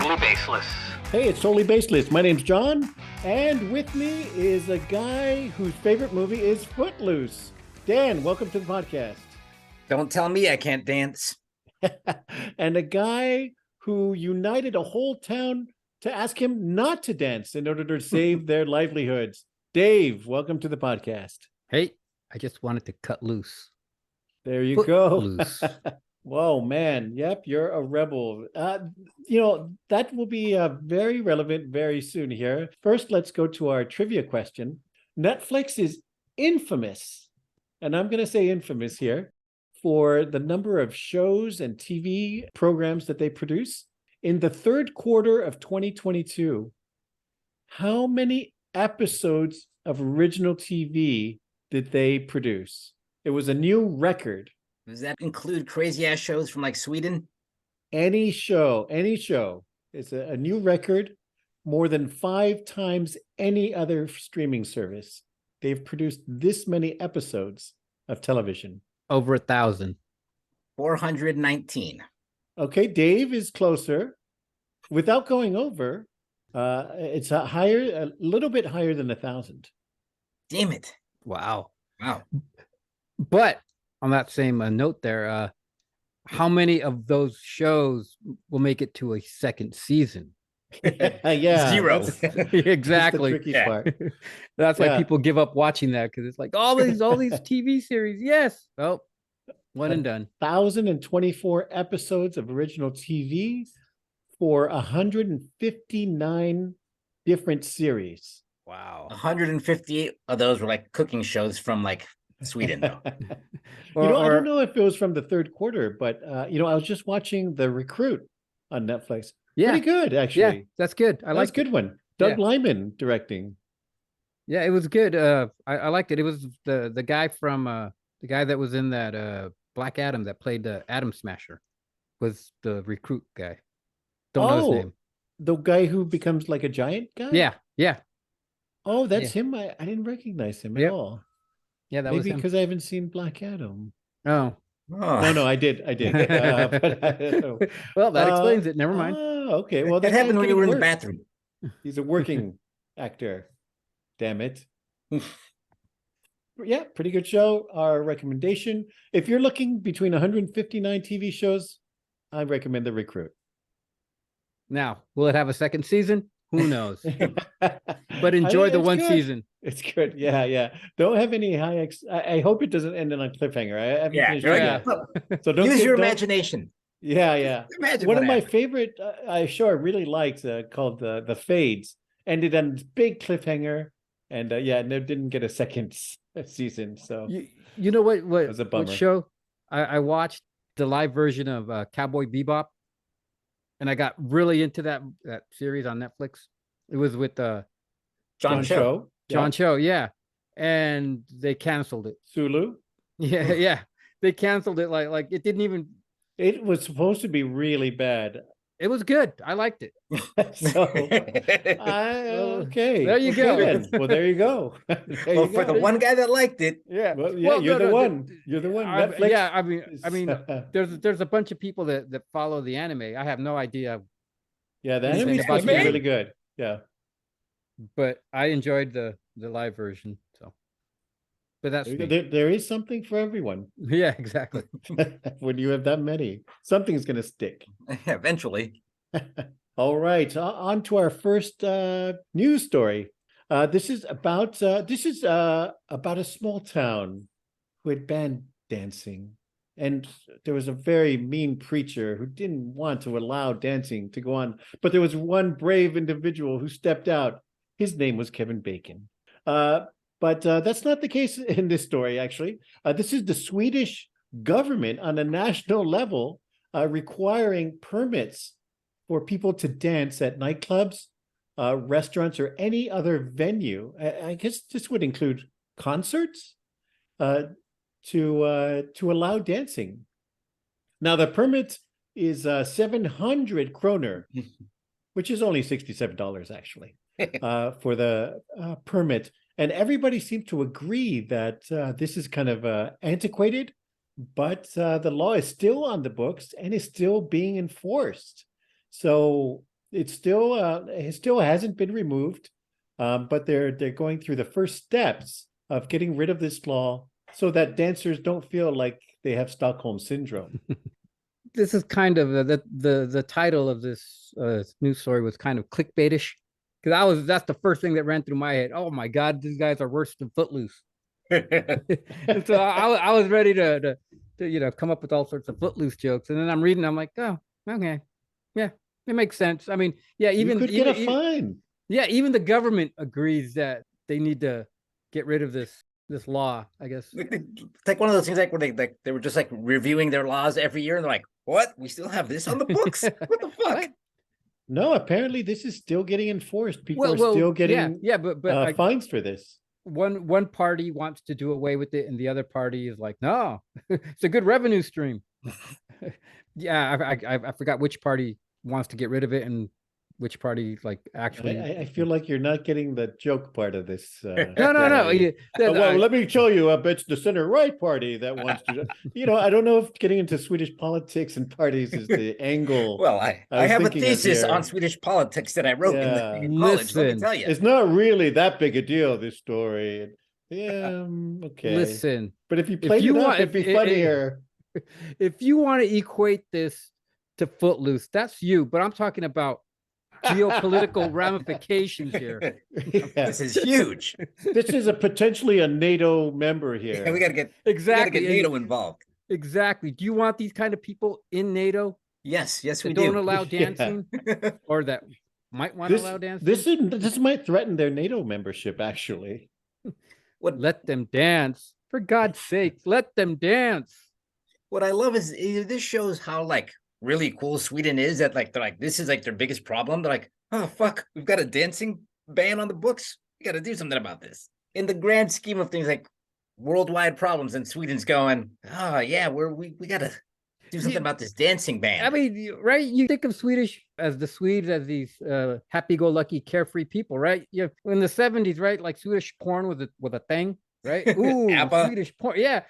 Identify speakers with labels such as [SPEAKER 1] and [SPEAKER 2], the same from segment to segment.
[SPEAKER 1] Totally Baseless.
[SPEAKER 2] Hey, it's Totally Baseless. My name's John, and with me is a guy whose favorite movie is Footloose. Dan, welcome to the podcast.
[SPEAKER 3] Don't tell me I can't dance.
[SPEAKER 2] And a guy who united a whole town to ask him not to dance in order to save their livelihoods. Dave, welcome to the podcast.
[SPEAKER 4] Hey, I just wanted to cut loose.
[SPEAKER 2] There you go.
[SPEAKER 4] Loose.
[SPEAKER 2] Whoa, man. Yep, you're a rebel. That will be very relevant very soon here. First, let's go to our trivia question. Netflix is infamous, and I'm going to say infamous here, for the number of shows and TV programs that they produce. In the third quarter of 2022, how many episodes of original TV did they produce? It was a new record.
[SPEAKER 3] Does that include crazy ass shows from like Sweden?
[SPEAKER 2] Any show. It's a new record, more than 5 times any other streaming service. They've produced this many episodes of television.
[SPEAKER 4] Over 1,000.
[SPEAKER 3] 419.
[SPEAKER 2] Okay, Dave is closer. Without going over, it's a little bit higher than 1,000.
[SPEAKER 3] Damn it.
[SPEAKER 4] Wow.
[SPEAKER 3] Wow.
[SPEAKER 4] But on that same note there, how many of those shows will make it to a second season?
[SPEAKER 2] Yeah.
[SPEAKER 3] 0.
[SPEAKER 4] Exactly.
[SPEAKER 2] That's the tricky part.
[SPEAKER 4] That's why people give up watching that, because it's like all these TV series. Yes. Oh, one and done.
[SPEAKER 2] 1,024 episodes of original TV for 159 different series.
[SPEAKER 4] Wow.
[SPEAKER 3] 158 of those were like cooking shows from like Sweden, though.
[SPEAKER 2] I don't know if it was from the third quarter, but I was just watching The Recruit on Netflix.
[SPEAKER 4] Yeah.
[SPEAKER 2] Pretty good, actually.
[SPEAKER 4] Yeah, that's good.
[SPEAKER 2] That's a good one. Doug Lyman directing.
[SPEAKER 4] Yeah, it was good. I liked it. It was the guy from the guy that was in that Black Adam that played the Atom Smasher was the Recruit guy. Don't know his name.
[SPEAKER 2] The guy who becomes like a giant guy?
[SPEAKER 4] Yeah.
[SPEAKER 2] Oh, that's him. I didn't recognize him at all.
[SPEAKER 4] Yeah, that was
[SPEAKER 2] maybe
[SPEAKER 4] him.
[SPEAKER 2] because I haven't seen Black Adam.
[SPEAKER 4] Oh.
[SPEAKER 2] No, I did. But I don't know.
[SPEAKER 4] Well, that explains it. Never mind.
[SPEAKER 2] Oh, okay. Well,
[SPEAKER 3] That happened when you were in the bathroom.
[SPEAKER 2] He's a working actor. Damn it. Yeah, pretty good show. Our recommendation. If you're looking between 159 TV shows, I recommend The Recruit.
[SPEAKER 4] Now, will it have a second season? Who knows? But enjoy the one season.
[SPEAKER 2] It's good. Yeah. Don't have any high I hope it doesn't end on a cliffhanger. I haven't finished it yet. So don't
[SPEAKER 3] use your imagination.
[SPEAKER 2] Yeah.
[SPEAKER 3] Imagine
[SPEAKER 2] one of my favorite show I really liked called the Fades ended on this big cliffhanger, and didn't get a second season. So
[SPEAKER 4] you know what
[SPEAKER 2] was a bummer.
[SPEAKER 4] What show I watched the live version of Cowboy Bebop, and I got really into that series on Netflix. It was with
[SPEAKER 2] John Cho.
[SPEAKER 4] John Cho, yeah. And they canceled it.
[SPEAKER 2] Sulu?
[SPEAKER 4] Yeah. They canceled it like it didn't even.
[SPEAKER 2] It was supposed to be really bad.
[SPEAKER 4] It was good. I liked it.
[SPEAKER 2] Okay.
[SPEAKER 4] There you go.
[SPEAKER 2] Then. Well, there you go.
[SPEAKER 3] For the one guy that liked it.
[SPEAKER 2] Yeah. Well, you're the one. You're the one. Netflix
[SPEAKER 4] I mean, there's a bunch of people that follow the anime. I have no idea.
[SPEAKER 2] Yeah, the anime is supposed to be really good. Yeah.
[SPEAKER 4] But I enjoyed the live version. So, but that's
[SPEAKER 2] there is something for everyone.
[SPEAKER 4] Yeah, exactly.
[SPEAKER 2] When you have that many, something's going to stick.
[SPEAKER 3] Eventually.
[SPEAKER 2] All right, on to our first news story. This is about a small town who had banned dancing, and there was a very mean preacher who didn't want to allow dancing to go on. But there was one brave individual who stepped out. His name was Kevin Bacon. But that's not the case in this story, actually. This is the Swedish government on a national level requiring permits for people to dance at nightclubs, restaurants, or any other venue. I guess this would include concerts to allow dancing. Now, the permit is 700 kroner, which is only $67, actually, for the permit. And everybody seemed to agree that this is kind of antiquated, but the law is still on the books and is still being enforced. So It's still it still hasn't been removed, but they're going through the first steps of getting rid of this law so that dancers don't feel like they have Stockholm syndrome.
[SPEAKER 4] This is kind of the title of this news story was kind of clickbaitish, because that's the first thing that ran through my head. Oh my God, these guys are worse than Footloose. And so I was ready to come up with all sorts of Footloose jokes, and then I'm reading, I'm like, oh, okay, yeah, it makes sense. I mean, yeah,
[SPEAKER 2] You could get a fine.
[SPEAKER 4] yeah, even the government agrees that they need to get rid of this law, I guess.
[SPEAKER 3] It's like one of those things like where they were just like reviewing their laws every year, and they're like, "What? We still have this on the books? What the fuck?"
[SPEAKER 4] What?
[SPEAKER 2] No, apparently this is still getting enforced. People
[SPEAKER 4] Well,
[SPEAKER 2] are still getting
[SPEAKER 4] but
[SPEAKER 2] fines for this.
[SPEAKER 4] one party wants to do away with it, and the other party is like, no, it's a good revenue stream. Yeah, I forgot which party wants to get rid of it and which party like actually.
[SPEAKER 2] I feel like you're not getting the joke part of this.
[SPEAKER 4] No.
[SPEAKER 2] story. Well, let me show you. I bet it's the center right party that wants to. I don't know if getting into Swedish politics and parties is the angle.
[SPEAKER 3] Well, I
[SPEAKER 2] was
[SPEAKER 3] have a
[SPEAKER 2] thinking of
[SPEAKER 3] thesis
[SPEAKER 2] here.
[SPEAKER 3] on Swedish politics that I wrote
[SPEAKER 2] Yeah.
[SPEAKER 3] in college. Let me
[SPEAKER 4] Listen.
[SPEAKER 3] tell you.
[SPEAKER 2] It's not really that big a deal. This story. Yeah. Okay.
[SPEAKER 4] Listen,
[SPEAKER 2] But if you played
[SPEAKER 4] you
[SPEAKER 2] it up,
[SPEAKER 4] want-
[SPEAKER 2] it'd be
[SPEAKER 4] if-
[SPEAKER 2] funnier.
[SPEAKER 4] if you want to equate this to Footloose, that's you. But I'm talking about geopolitical ramifications here.
[SPEAKER 2] Yeah.
[SPEAKER 3] This is huge.
[SPEAKER 2] This is potentially a NATO member here.
[SPEAKER 3] Yeah, we gotta get
[SPEAKER 4] Exactly.
[SPEAKER 3] NATO involved.
[SPEAKER 4] Exactly. Do you want these kind of people in NATO
[SPEAKER 3] Yes, we
[SPEAKER 4] that don't
[SPEAKER 3] do.
[SPEAKER 4] allow
[SPEAKER 2] Yeah.
[SPEAKER 4] dancing, or that might want to
[SPEAKER 2] This,
[SPEAKER 4] allow dancing?
[SPEAKER 2] this might threaten their NATO membership, actually.
[SPEAKER 4] Let them dance. For God's sake, let them dance.
[SPEAKER 3] What I love is this shows how like really cool Sweden is, that like they're like, this is like their biggest problem. They're like, oh fuck, we've got a dancing ban on the books. We got to do something about this. In the grand scheme of things, like worldwide problems, and Sweden's going, oh yeah, we gotta do something about this dancing ban.
[SPEAKER 4] I mean, right? You think of Swedish as the Swedes as these happy-go-lucky, carefree people, right? Yeah, in the 70s, right? Like Swedish porn was a thing, right? Ooh,
[SPEAKER 3] ABBA.
[SPEAKER 4] Swedish porn, yeah.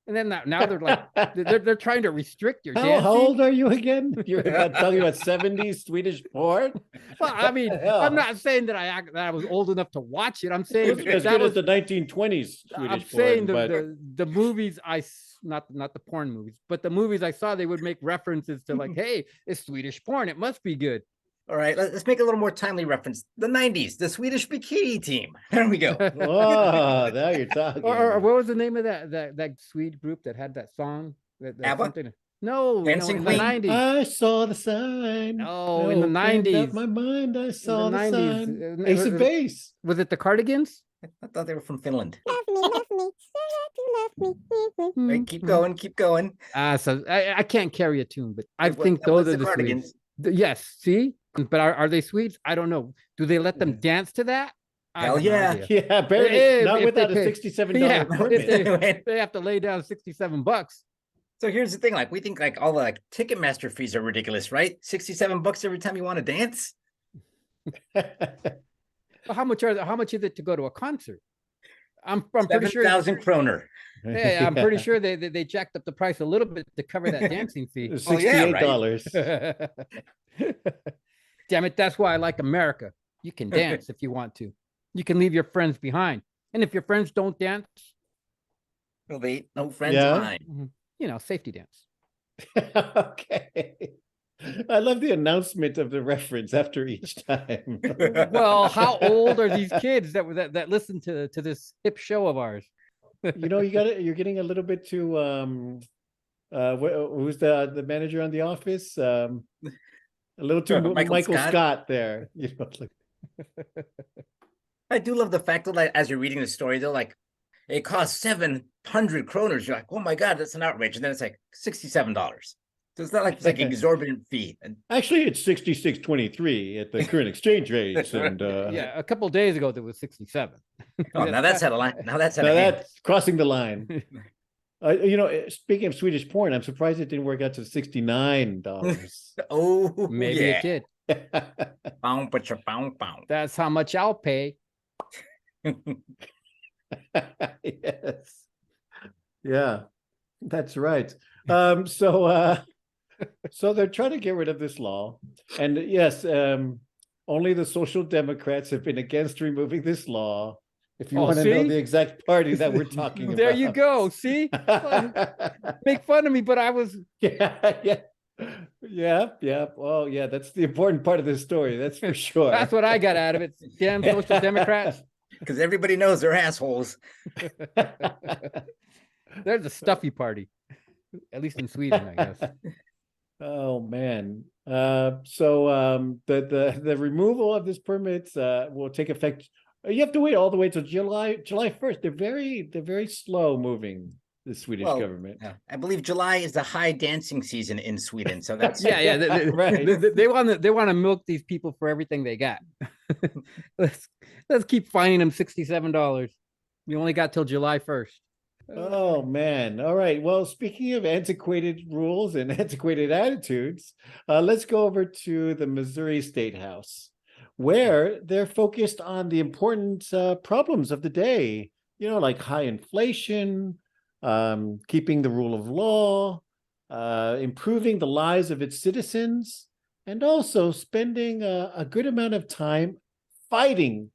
[SPEAKER 4] And then now they're like they're trying to restrict your
[SPEAKER 2] How
[SPEAKER 4] dancing.
[SPEAKER 2] old are you again? You're talking about 70s Swedish porn?
[SPEAKER 4] Well, I mean,
[SPEAKER 2] hell?
[SPEAKER 4] I'm not saying that I was old enough to watch it. I'm
[SPEAKER 2] It
[SPEAKER 4] saying
[SPEAKER 2] wasn't as
[SPEAKER 4] that
[SPEAKER 2] good
[SPEAKER 4] was
[SPEAKER 2] as the 1920s
[SPEAKER 4] I'm
[SPEAKER 2] Swedish
[SPEAKER 4] saying
[SPEAKER 2] porn, but
[SPEAKER 4] the movies not the porn movies, but the movies I saw, they would make references to like, hey, it's Swedish porn, it must be good.
[SPEAKER 3] All right, let's make a little more timely reference. The 90s, the Swedish bikini team. There we go.
[SPEAKER 2] oh, now you're talking.
[SPEAKER 4] Or what was the name of that Swede group that had that song? That
[SPEAKER 3] ABBA?
[SPEAKER 4] something. No,
[SPEAKER 3] Dancing
[SPEAKER 4] in
[SPEAKER 3] Queen?
[SPEAKER 4] the 90s.
[SPEAKER 2] I saw the sign.
[SPEAKER 4] No, in the
[SPEAKER 2] Opened up
[SPEAKER 4] 90s.
[SPEAKER 2] my mind, I saw the
[SPEAKER 4] 90s.
[SPEAKER 2] sign. Ace of Base.
[SPEAKER 4] Was it the Cardigans?
[SPEAKER 3] I thought they were from Finland.
[SPEAKER 1] Love me, say that you love me.
[SPEAKER 3] Right, keep going, keep going.
[SPEAKER 4] So I can't carry a tune, but I
[SPEAKER 3] What-
[SPEAKER 4] think
[SPEAKER 3] what's
[SPEAKER 4] those are
[SPEAKER 3] the
[SPEAKER 4] the
[SPEAKER 3] Cardigans?
[SPEAKER 4] Swedes. Yes, see? But are they Swedes? I don't know. Do they let them dance to that? I
[SPEAKER 3] Hell
[SPEAKER 4] have no
[SPEAKER 3] yeah.
[SPEAKER 4] idea.
[SPEAKER 2] Yeah, barely.
[SPEAKER 4] If
[SPEAKER 2] Not
[SPEAKER 4] they
[SPEAKER 2] without a
[SPEAKER 4] pay-
[SPEAKER 2] $67
[SPEAKER 4] Yeah,
[SPEAKER 2] permit.
[SPEAKER 4] they have to lay down $67.
[SPEAKER 3] So here's the thing, like we think like all the like Ticketmaster fees are ridiculous, right? $67 every time you want to dance.
[SPEAKER 4] Well, how much is it to go to a concert? I'm pretty sure
[SPEAKER 3] 7,000 kroner.
[SPEAKER 4] Hey, I'm pretty sure they jacked up the price a little bit to cover that dancing fee.
[SPEAKER 3] Oh, yeah, right.
[SPEAKER 2] $68.
[SPEAKER 4] Damn it, that's why I like America. You can dance if you want to. You can leave your friends behind. And if your friends don't dance,
[SPEAKER 3] Well, they no friends
[SPEAKER 2] Yeah.
[SPEAKER 3] of mine.
[SPEAKER 4] safety dance.
[SPEAKER 2] Okay. I love the announcement of the reference after each time.
[SPEAKER 4] Well, how old are these kids that listen to this hip show of ours?
[SPEAKER 2] You're getting a little bit too who's the manager on The Office? A little too
[SPEAKER 3] Michael
[SPEAKER 2] Michael
[SPEAKER 3] Scott?
[SPEAKER 2] Scott there. Like,
[SPEAKER 3] I do love the fact that like as you're reading the story, they're like, it costs 700 kroners. You're like, oh my god, that's an outrage. And then it's like $67. So it's not like it's like an exorbitant fee. And
[SPEAKER 2] actually, it's 66.23 at the current exchange rates, and
[SPEAKER 4] Yeah, a couple days ago there was 67.
[SPEAKER 3] oh, now that's out of line. Now that's out
[SPEAKER 2] now
[SPEAKER 3] of hand.
[SPEAKER 2] that's crossing the line. Speaking of Swedish porn, I'm surprised it didn't work out to $69.
[SPEAKER 3] Oh,
[SPEAKER 4] Maybe
[SPEAKER 3] yeah.
[SPEAKER 4] it did.
[SPEAKER 3] Bow, ba-cha, bow, bow.
[SPEAKER 4] That's how much I'll pay.
[SPEAKER 2] Yes. Yeah, that's right. So So they're trying to get rid of this law. And yes, only the Social Democrats have been against removing this law. If you
[SPEAKER 4] Oh,
[SPEAKER 2] want to know
[SPEAKER 4] see?
[SPEAKER 2] the exact party that we're talking about.
[SPEAKER 4] There you go. See? Make fun of me, but I was
[SPEAKER 2] Yeah. Well, yeah, that's the important part of this story. That's for sure.
[SPEAKER 4] that's what I got out of it. Damn social democrats.
[SPEAKER 3] Because everybody knows they're assholes.
[SPEAKER 4] They're the stuffy party. At least in Sweden, I guess.
[SPEAKER 2] Oh man. So the removal of this permit will take effect. You have to wait all the way till July 1st. They're very slow moving, the Swedish
[SPEAKER 3] Well,
[SPEAKER 2] government.
[SPEAKER 3] I believe July is the high dancing season in Sweden. So that's
[SPEAKER 4] Yeah.
[SPEAKER 2] Right.
[SPEAKER 4] They want to milk these people for everything they got. let's keep fining them $67. We only got till July 1st.
[SPEAKER 2] Oh man. All right. Well, speaking of antiquated rules and antiquated attitudes, let's go over to the Missouri State House, where they're focused on the important problems of the day, like high inflation, keeping the rule of law, improving the lives of its citizens, and also spending a good amount of time fighting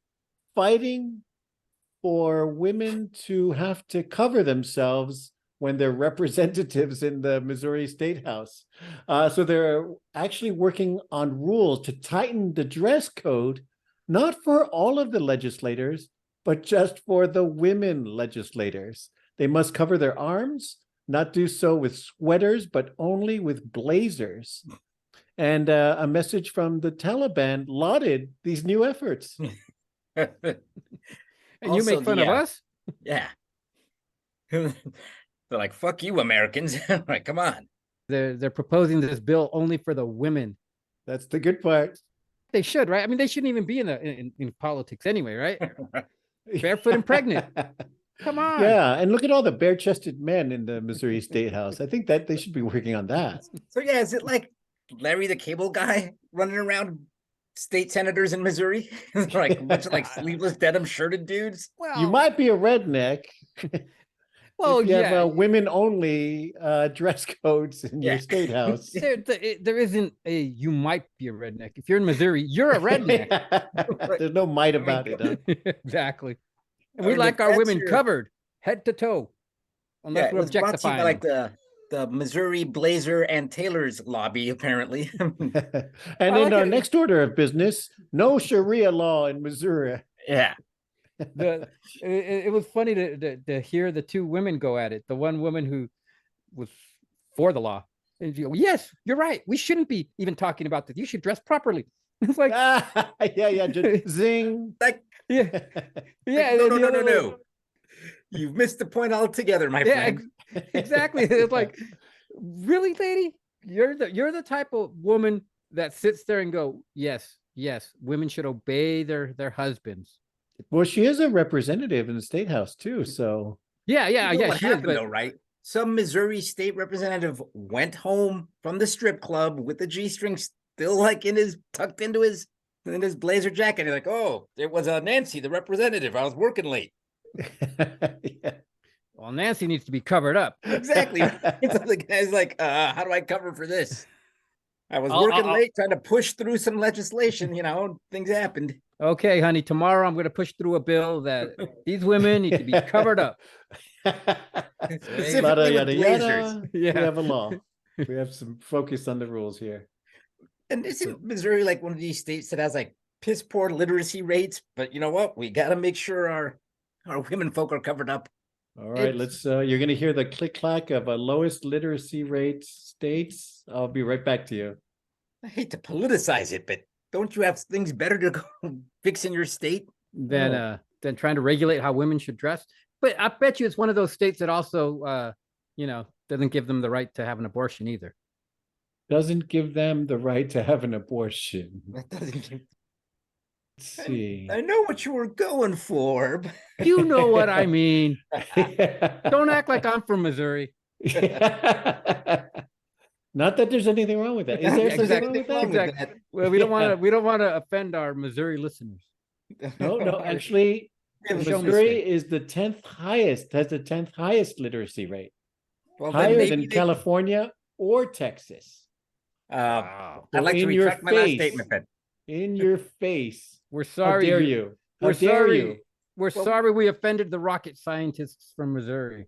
[SPEAKER 2] for women to have to cover themselves when they're representatives in the Missouri State House. So they're actually working on rules to tighten the dress code, not for all of the legislators, but just for the women legislators. They must cover their arms, not do so with sweaters, but only with blazers. And a message from the Taliban lauded these new efforts.
[SPEAKER 4] And you make fun of us?
[SPEAKER 3] Yeah. They're like, fuck you, Americans. Like, come on.
[SPEAKER 4] They're proposing this bill only for the women.
[SPEAKER 2] That's the good part.
[SPEAKER 4] They should, right? I mean, they shouldn't even be in politics anyway, right? Barefoot and pregnant. Come on.
[SPEAKER 2] Yeah, and look at all the bare-chested men in the Missouri State House. I think that they should be working on that.
[SPEAKER 3] So yeah, is it like Larry the Cable Guy running around state senators in Missouri? Like a bunch of like sleeveless denim shirted dudes?
[SPEAKER 4] Well,
[SPEAKER 2] You might be a redneck.
[SPEAKER 4] well,
[SPEAKER 2] if you
[SPEAKER 4] yeah.
[SPEAKER 2] have women-only dress codes in your
[SPEAKER 3] Yeah.
[SPEAKER 2] state house.
[SPEAKER 4] There isn't a you might be a redneck. If you're in Missouri, you're a redneck.
[SPEAKER 2] There's no might about it. Huh?
[SPEAKER 4] Exactly. And
[SPEAKER 3] I
[SPEAKER 4] we
[SPEAKER 3] mean,
[SPEAKER 4] like
[SPEAKER 3] if
[SPEAKER 4] our
[SPEAKER 3] that's
[SPEAKER 4] women
[SPEAKER 3] your-
[SPEAKER 4] covered head to toe. Unless
[SPEAKER 3] Yeah,
[SPEAKER 4] we're
[SPEAKER 3] it was brought to you by
[SPEAKER 4] objectifying
[SPEAKER 3] like
[SPEAKER 4] them.
[SPEAKER 3] the Missouri Blazer and Taylor's lobby, apparently.
[SPEAKER 2] And
[SPEAKER 4] I
[SPEAKER 2] in
[SPEAKER 4] like
[SPEAKER 2] our
[SPEAKER 4] it.
[SPEAKER 2] next order of business, no Sharia law in Missouri.
[SPEAKER 3] Yeah.
[SPEAKER 4] It was funny to hear the two women go at it. The one woman who was for the law. And she go, yes, you're right. We shouldn't be even talking about this. You should dress properly. It's like,
[SPEAKER 2] Yeah, just zing.
[SPEAKER 3] Like,
[SPEAKER 4] yeah, yeah.
[SPEAKER 3] no,
[SPEAKER 4] and
[SPEAKER 3] no,
[SPEAKER 4] the
[SPEAKER 3] no,
[SPEAKER 4] other
[SPEAKER 3] no,
[SPEAKER 4] one-
[SPEAKER 3] no. You've missed the point altogether, my
[SPEAKER 4] Yeah,
[SPEAKER 3] friend.
[SPEAKER 4] exactly. It's like, really, lady? You're the type of woman that sits there and go, yes, women should obey their husbands.
[SPEAKER 2] Well, she is a representative in the state house too, so
[SPEAKER 4] Yeah,
[SPEAKER 3] You know what
[SPEAKER 4] she is,
[SPEAKER 3] happened
[SPEAKER 4] but
[SPEAKER 3] though, right? Some Missouri state representative went home from the strip club with the G-string still like tucked into his blazer jacket. He's like, oh, it was Nancy, the representative. I was working late.
[SPEAKER 2] yeah.
[SPEAKER 4] well, Nancy needs to be covered up.
[SPEAKER 3] Exactly. So the guy's like, how do I cover for this? I was
[SPEAKER 4] I'll-
[SPEAKER 3] working
[SPEAKER 4] I'll-
[SPEAKER 3] late trying to push through some legislation, things happened.
[SPEAKER 4] Okay, honey, tomorrow I'm going to push through a bill that these women need to be covered up.
[SPEAKER 3] Specifically with blazers.
[SPEAKER 4] Yeah.
[SPEAKER 2] We have a law. We have some focus on the rules here.
[SPEAKER 3] And isn't Missouri like one of these states that has like piss poor literacy rates? But you know what? We got to make sure our women folk are covered up.
[SPEAKER 2] All right,
[SPEAKER 4] It's-
[SPEAKER 2] let's you're going to hear the click clack of a lowest literacy rate states. I'll be right back to you.
[SPEAKER 3] I hate to politicize it, but don't you have things better to go fix in your state?
[SPEAKER 4] Than trying to regulate how women should dress. But I bet you it's one of those states that also doesn't give them the right to have an abortion either.
[SPEAKER 2] Doesn't give them the right to have an abortion.
[SPEAKER 3] That doesn't give...
[SPEAKER 2] Let's see.
[SPEAKER 3] I know what you were going for. But...
[SPEAKER 4] You know what I mean. Don't act like I'm from Missouri.
[SPEAKER 2] Not that there's anything wrong with that. Is there something wrong with that?
[SPEAKER 4] Exactly. Well, we don't want to offend our Missouri listeners.
[SPEAKER 2] No. Actually,
[SPEAKER 4] Show me
[SPEAKER 2] Missouri
[SPEAKER 4] state.
[SPEAKER 2] is the 10th highest. Has the 10th highest literacy rate,
[SPEAKER 3] Well, then
[SPEAKER 2] higher
[SPEAKER 3] maybe
[SPEAKER 2] than
[SPEAKER 3] they-
[SPEAKER 2] California or Texas.
[SPEAKER 4] Wow.
[SPEAKER 3] I'd
[SPEAKER 2] So
[SPEAKER 3] like to
[SPEAKER 2] in your
[SPEAKER 3] retract my last
[SPEAKER 2] face.
[SPEAKER 3] statement then.
[SPEAKER 2] In your face.
[SPEAKER 4] We're
[SPEAKER 2] How
[SPEAKER 4] sorry.
[SPEAKER 2] dare you? How
[SPEAKER 4] We're
[SPEAKER 2] dare
[SPEAKER 4] sorry.
[SPEAKER 2] you?
[SPEAKER 4] We're
[SPEAKER 3] Well-
[SPEAKER 4] sorry we offended the rocket scientists from Missouri.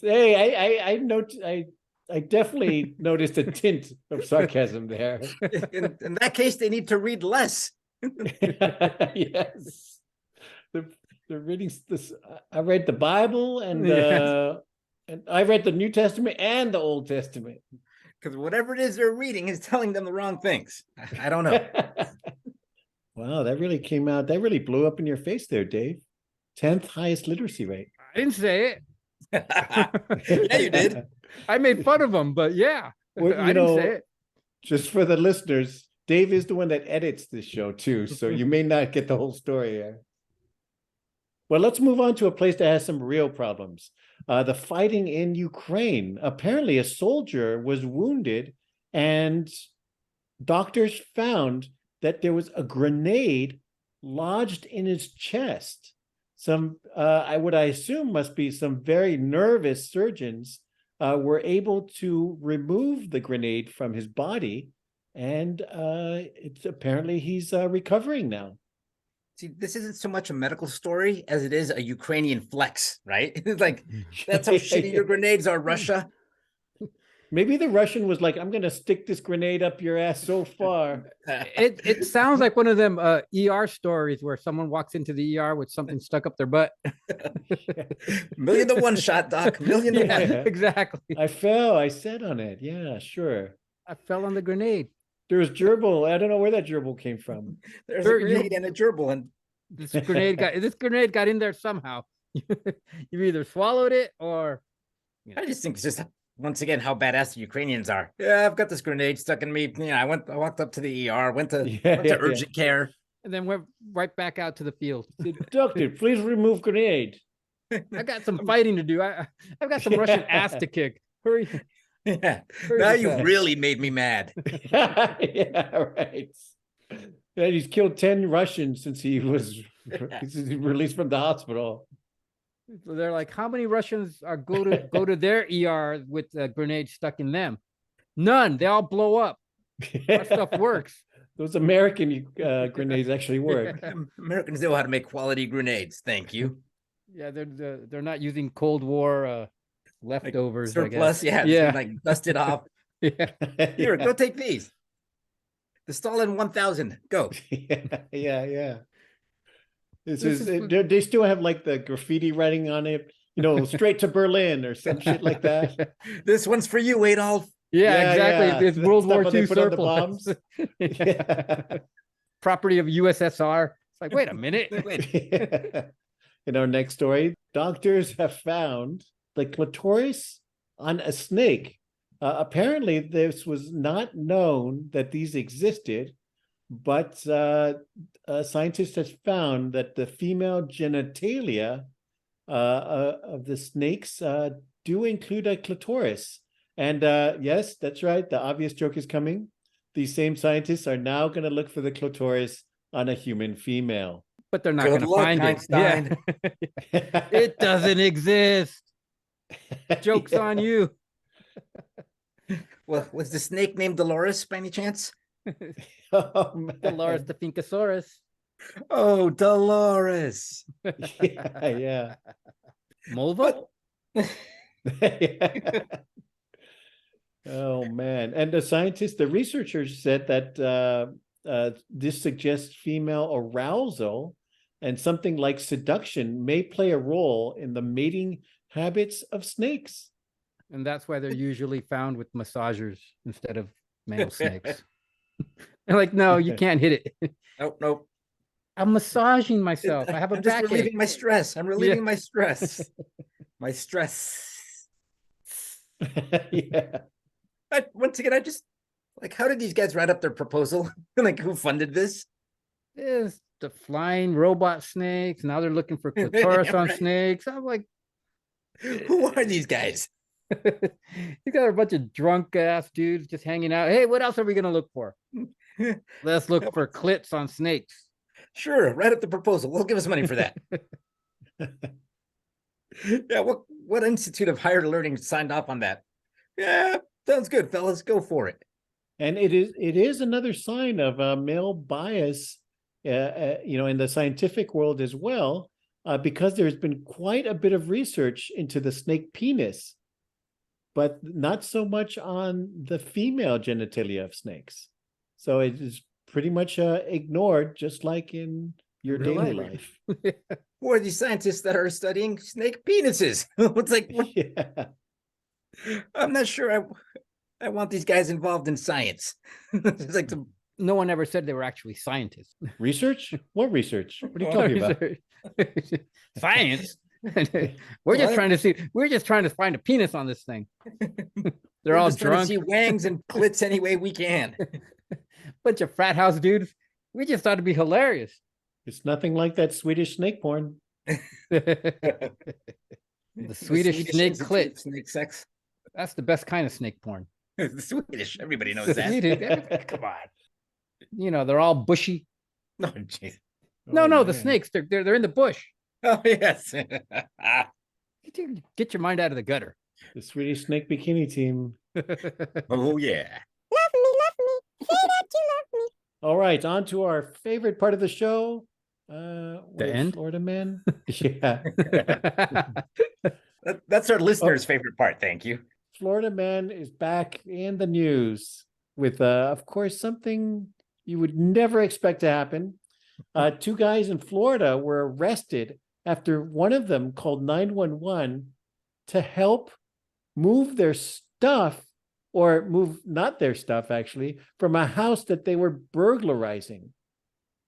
[SPEAKER 2] Hey, I definitely noticed a tint of sarcasm there.
[SPEAKER 3] In that case, they need to read less.
[SPEAKER 2] Yes. They're reading this. I read the Bible
[SPEAKER 4] Yes.
[SPEAKER 2] and I read the New Testament and the Old Testament.
[SPEAKER 3] Because whatever it is they're reading is telling them the wrong things. I don't know.
[SPEAKER 2] Wow, that really came out. That really blew up in your face there, Dave. 10th highest literacy rate.
[SPEAKER 4] I didn't say it.
[SPEAKER 3] Yeah, you did.
[SPEAKER 4] I made fun of them, but yeah,
[SPEAKER 2] Well,
[SPEAKER 4] I didn't say it.
[SPEAKER 2] Just for the listeners, Dave is the one that edits this show too, so you may not get the whole story here. Well, let's move on to a place that has some real problems. The fighting in Ukraine. Apparently, a soldier was wounded, and doctors found that there was a grenade lodged in his chest. Some, I assume, must be some very nervous surgeons were able to remove the grenade from his body, and it's apparently he's recovering now.
[SPEAKER 3] See, this isn't so much a medical story as it is a Ukrainian flex, right? It's like, that's how shitty your grenades are, Russia.
[SPEAKER 2] Maybe the Russian was like, I'm going to stick this grenade up your ass so far.
[SPEAKER 4] It sounds like one of them ER stories where someone walks into the ER with something stuck up their butt.
[SPEAKER 3] Million to one shot, Doc. Million to
[SPEAKER 4] Yeah,
[SPEAKER 3] one.
[SPEAKER 4] exactly.
[SPEAKER 2] I said on it. Yeah, sure.
[SPEAKER 4] I fell on the grenade.
[SPEAKER 2] There was gerbil. I don't know where that gerbil came from.
[SPEAKER 3] There's
[SPEAKER 4] Sir,
[SPEAKER 3] a grenade and a gerbil, and
[SPEAKER 4] This grenade got in there somehow. You either swallowed it or
[SPEAKER 3] I just think it's just once again how badass the Ukrainians are. Yeah, I've got this grenade stuck in me. You know, I walked up to the ER, went to urgent care.
[SPEAKER 4] and then went right back out to the field.
[SPEAKER 2] Doctor, please remove grenade.
[SPEAKER 4] I got some fighting to do. I've got some Russian ass to kick. Hurry.
[SPEAKER 3] Yeah.
[SPEAKER 4] Hurry
[SPEAKER 3] Now
[SPEAKER 4] this
[SPEAKER 3] you
[SPEAKER 4] up.
[SPEAKER 3] really made me mad.
[SPEAKER 2] Yeah, right. Yeah, he's killed 10 Russians since he was released from the hospital.
[SPEAKER 4] So they're like, how many Russians are go to their ER with a grenade stuck in them? None. They all blow up. Our stuff works.
[SPEAKER 2] Those American grenades actually work.
[SPEAKER 3] Americans know how to make quality grenades. Thank you.
[SPEAKER 4] Yeah, they're not using Cold War leftovers.
[SPEAKER 3] Surplus,
[SPEAKER 4] I guess.
[SPEAKER 3] yeah, like dusted off.
[SPEAKER 4] Yeah.
[SPEAKER 3] Here, go take these. The Stalin 1000. Go.
[SPEAKER 2] Yeah.
[SPEAKER 4] This is
[SPEAKER 2] They still have like the graffiti writing on it, straight to Berlin or some shit like that.
[SPEAKER 3] This one's for you, Adolf.
[SPEAKER 4] Yeah, exactly.
[SPEAKER 2] yeah.
[SPEAKER 4] It's
[SPEAKER 2] That's
[SPEAKER 4] World
[SPEAKER 2] stuff
[SPEAKER 4] War
[SPEAKER 2] when they
[SPEAKER 4] II
[SPEAKER 2] put on the
[SPEAKER 4] surplus.
[SPEAKER 2] bombs. Yeah.
[SPEAKER 4] Property of USSR. It's like, wait a minute.
[SPEAKER 2] In our next story, doctors have found the clitoris on a snake. Apparently, this was not known that these existed, but scientists have found that the female genitalia of the snakes do include a clitoris. And yes, that's right. The obvious joke is coming. These same scientists are now going to look for the clitoris on a human female.
[SPEAKER 4] But they're not
[SPEAKER 3] Good
[SPEAKER 4] going to
[SPEAKER 3] luck,
[SPEAKER 4] find
[SPEAKER 3] Einstein.
[SPEAKER 4] it. Yeah. It doesn't exist. Joke's on you.
[SPEAKER 3] Well, was the snake named Dolores by any chance?
[SPEAKER 2] Oh, man.
[SPEAKER 4] Dolores the Finkosaurus.
[SPEAKER 3] Oh, Dolores.
[SPEAKER 2] Yeah.
[SPEAKER 4] Mulva?
[SPEAKER 2] Yeah. Oh man. And the researchers said that this suggests female arousal and something like seduction may play a role in the mating habits of snakes.
[SPEAKER 4] And that's why they're usually found with massagers instead of male snakes. They're like, no, you can't hit it.
[SPEAKER 3] Nope.
[SPEAKER 4] I'm massaging myself. I have a
[SPEAKER 3] I'm just
[SPEAKER 4] backache.
[SPEAKER 3] relieving my stress. I'm relieving my stress. My stress.
[SPEAKER 2] Yeah.
[SPEAKER 3] Once again, I just like, how did these guys write up their proposal? Like, who funded this?
[SPEAKER 4] It's the flying robot snakes. Now they're looking for clitoris on
[SPEAKER 3] Right.
[SPEAKER 4] snakes. I'm like,
[SPEAKER 3] Who are these guys?
[SPEAKER 4] you got a bunch of drunk ass dudes just hanging out. Hey, what else are we gonna look for? Let's look for clits on snakes.
[SPEAKER 3] Sure, write up the proposal. We'll give us money for that. Yeah, what institute of higher learning signed off on that? Yeah, Sounds good, fellas. Go for it.
[SPEAKER 2] And it is another sign of male bias, in the scientific world as well, because there's been quite a bit of research into the snake penis, but not so much on the female genitalia of snakes. So it is pretty much ignored, just like in your
[SPEAKER 3] Real
[SPEAKER 2] daily
[SPEAKER 3] life.
[SPEAKER 2] life.
[SPEAKER 3] Who are these scientists that are studying snake penises? It's like,
[SPEAKER 2] Yeah.
[SPEAKER 3] I'm not sure I want these guys involved in science. It's like the
[SPEAKER 4] No one ever said they were actually scientists.
[SPEAKER 2] Research? What research? What are you
[SPEAKER 3] What
[SPEAKER 2] talking about?
[SPEAKER 4] Science. We're just
[SPEAKER 3] What?
[SPEAKER 4] trying to see. We're just trying to find a penis on this thing. They're
[SPEAKER 3] we're
[SPEAKER 4] all
[SPEAKER 3] just trying to
[SPEAKER 4] drunk.
[SPEAKER 3] see wangs and clits any way we can.
[SPEAKER 4] Bunch of frat house dudes. We just thought it'd be hilarious.
[SPEAKER 2] It's nothing like that Swedish snake porn.
[SPEAKER 4] The Swedish snake
[SPEAKER 3] Institute
[SPEAKER 4] clit.
[SPEAKER 3] of Snake sex.
[SPEAKER 4] That's the best kind of snake porn.
[SPEAKER 3] The Swedish. Everybody knows that.
[SPEAKER 4] Swedish, come on. They're all bushy.
[SPEAKER 3] No, jeez.
[SPEAKER 4] No,
[SPEAKER 2] Oh,
[SPEAKER 4] the
[SPEAKER 2] man.
[SPEAKER 4] snakes. They're in the bush.
[SPEAKER 3] Oh yes.
[SPEAKER 4] Get your mind out of the gutter.
[SPEAKER 2] The Swedish snake bikini team.
[SPEAKER 3] Oh yeah.
[SPEAKER 1] Love me. Say that you love me.
[SPEAKER 2] All right, on to our favorite part of the show. The
[SPEAKER 4] end?
[SPEAKER 2] Florida man. Yeah.
[SPEAKER 3] That's our listeners' favorite part. Thank you.
[SPEAKER 2] Florida man is back in the news with, of course, something you would never expect to happen. Two guys in Florida were arrested after one of them called 911 to help move their stuff, or move not their stuff actually, from a house that they were burglarizing.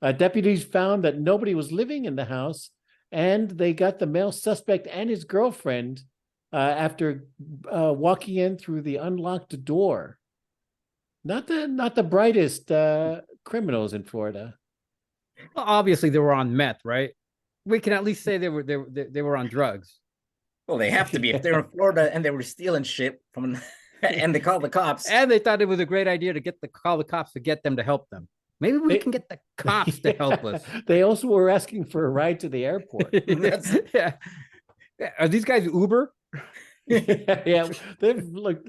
[SPEAKER 2] Deputies found that nobody was living in the house, and they got the male suspect and his girlfriend after walking in through the unlocked door. Not the brightest criminals in Florida.
[SPEAKER 4] Well, obviously, they were on meth, right? We can at least say they were on drugs.
[SPEAKER 3] Well, they have to be if they're in Florida and they were stealing shit from, and they called the cops.
[SPEAKER 4] And they thought it was a great idea to call the cops to get them to help them. Maybe we can get the cops to help us.
[SPEAKER 2] They also were asking for a ride to the airport.
[SPEAKER 4] Yeah. Are these guys Uber?
[SPEAKER 2] Yeah. They've like,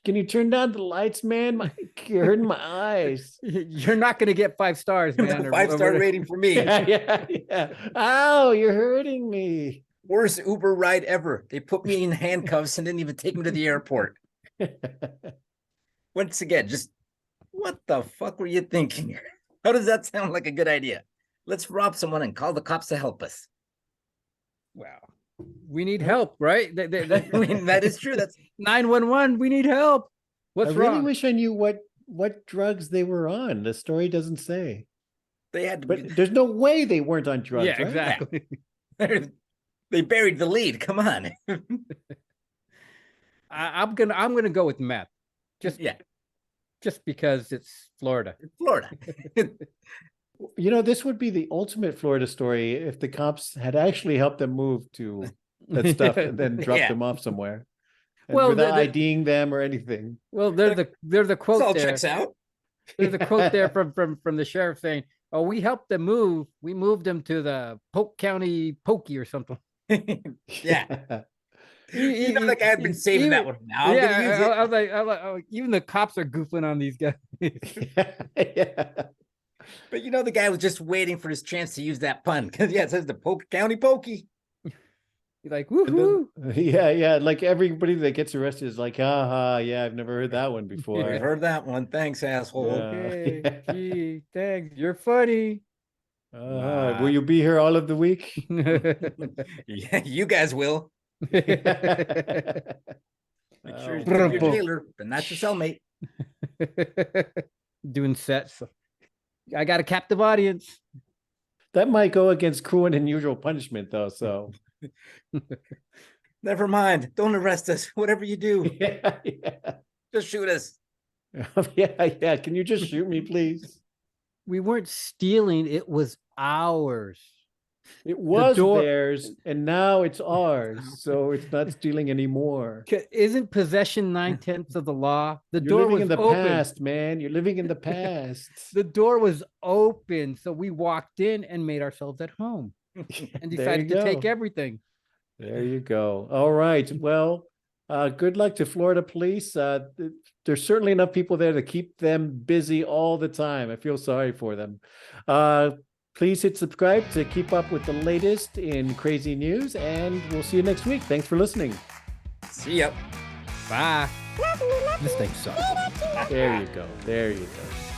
[SPEAKER 2] can you turn down the lights, man? You're hurting my eyes.
[SPEAKER 4] You're not going to get 5 stars, man. or
[SPEAKER 3] 5-star
[SPEAKER 4] whatever.
[SPEAKER 3] rating for me.
[SPEAKER 2] Yeah. Ow, you're hurting me.
[SPEAKER 3] Worst Uber ride ever. They put me in handcuffs and didn't even take me to the airport. Once again, just what the fuck were you thinking? How does that sound like a good idea? Let's rob someone and call the cops to help us.
[SPEAKER 4] Wow. We need help, right?
[SPEAKER 3] I mean, that is true. That's
[SPEAKER 4] 911. We need help. What's
[SPEAKER 2] I really
[SPEAKER 4] wrong?
[SPEAKER 2] wish I knew what drugs they were on. The story doesn't say.
[SPEAKER 3] they had to
[SPEAKER 2] But there's no way they weren't on drugs,
[SPEAKER 4] Yeah,
[SPEAKER 2] right?
[SPEAKER 4] exactly.
[SPEAKER 3] they buried the lead. Come on.
[SPEAKER 4] I'm gonna go with meth. Just because it's Florida.
[SPEAKER 3] Florida.
[SPEAKER 2] This would be the ultimate Florida story if the cops had actually helped them move to that stuff and then dropped
[SPEAKER 3] Yeah.
[SPEAKER 2] them off somewhere. And
[SPEAKER 4] Well,
[SPEAKER 2] without
[SPEAKER 4] the-
[SPEAKER 2] IDing them or anything.
[SPEAKER 4] Well, there's a
[SPEAKER 3] This
[SPEAKER 4] quote
[SPEAKER 3] all
[SPEAKER 4] there.
[SPEAKER 3] checks out.
[SPEAKER 4] There's a quote there from the sheriff saying, "Oh, we helped them move. We moved them to the Polk County Pokey or something."
[SPEAKER 3] Yeah. You know that guy had been saving that one. Now I'm gonna use it.
[SPEAKER 4] I was like, oh, even the cops are goofing on these guys.
[SPEAKER 2] Yeah.
[SPEAKER 3] But the guy was just waiting for his chance to use that pun. Because it says the Polk County Pokey.
[SPEAKER 4] He's like,
[SPEAKER 2] And
[SPEAKER 4] woohoo!
[SPEAKER 2] then- yeah. Like everybody that gets arrested is like, haha, yeah, I've never heard that one before.
[SPEAKER 3] I heard that one. Thanks, asshole.
[SPEAKER 4] Okay,
[SPEAKER 2] Yeah.
[SPEAKER 4] gee, thanks. You're funny.
[SPEAKER 2] Will you be here all of the week?
[SPEAKER 3] Yeah, you guys will. Make sure you
[SPEAKER 2] Oh,
[SPEAKER 3] keep your jailer, but not your cellmate.
[SPEAKER 4] Doing sets. I got a captive audience.
[SPEAKER 2] That might go against cruel and unusual punishment, though. So,
[SPEAKER 3] Never mind. Don't arrest us. Whatever you do,
[SPEAKER 2] yeah.
[SPEAKER 3] just shoot us.
[SPEAKER 2] Yeah. Can you just shoot me, please?
[SPEAKER 4] We weren't stealing. It was ours.
[SPEAKER 2] It was
[SPEAKER 4] door-
[SPEAKER 2] theirs, and now it's ours. So it's not stealing anymore.
[SPEAKER 4] Isn't possession 9/10 of the law? The
[SPEAKER 2] You're
[SPEAKER 4] door
[SPEAKER 2] living
[SPEAKER 4] was
[SPEAKER 2] in the
[SPEAKER 4] open.
[SPEAKER 2] past, man. You're living in the past.
[SPEAKER 4] The door was open, so we walked in and made ourselves at home and
[SPEAKER 2] There
[SPEAKER 4] decided
[SPEAKER 2] you
[SPEAKER 4] to take
[SPEAKER 2] go.
[SPEAKER 4] everything.
[SPEAKER 2] There you go. All right. Well, Good luck to Florida police. There's certainly enough people there to keep them busy all the time. I feel sorry for them. Please hit subscribe to keep up with the latest in crazy news, and we'll see you next week. Thanks for listening.
[SPEAKER 3] See ya.
[SPEAKER 4] Bye.
[SPEAKER 1] Love me, love
[SPEAKER 4] This
[SPEAKER 1] me.
[SPEAKER 4] thing sucks.
[SPEAKER 1] Say that you love me.
[SPEAKER 2] There you go. There you go.